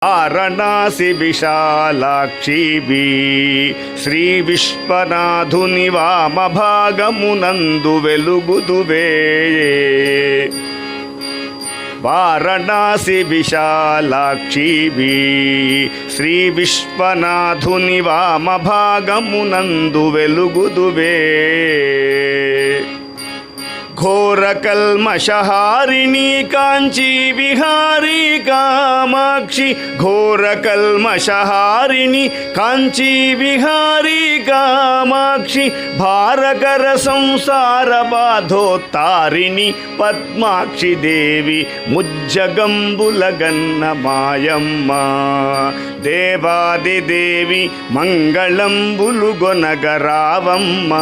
వారణాసి విశాలాక్షివి శ్రీ విశ్వనాథుని వామభాగమునందు వెలుగుదువే. వారణాసి విశాలాక్షివి శ్రీ విశ్వనాథుని వామభాగమునందు వెలుగుదువే. ఘోరకల్మషహారిణి కాంచీ విహారీ కామాక్షి. ఘోరకల్మషహారిణి కాంచీ విహారీ కామాక్షి. భారకర సంసార బాధోత్తారిణి పద్మాక్షి దేవి ముజ్జగంబులగన్న మాయమ్మ. దేవాదిదేవి మంగళంబులు గొనగరావమ్మ.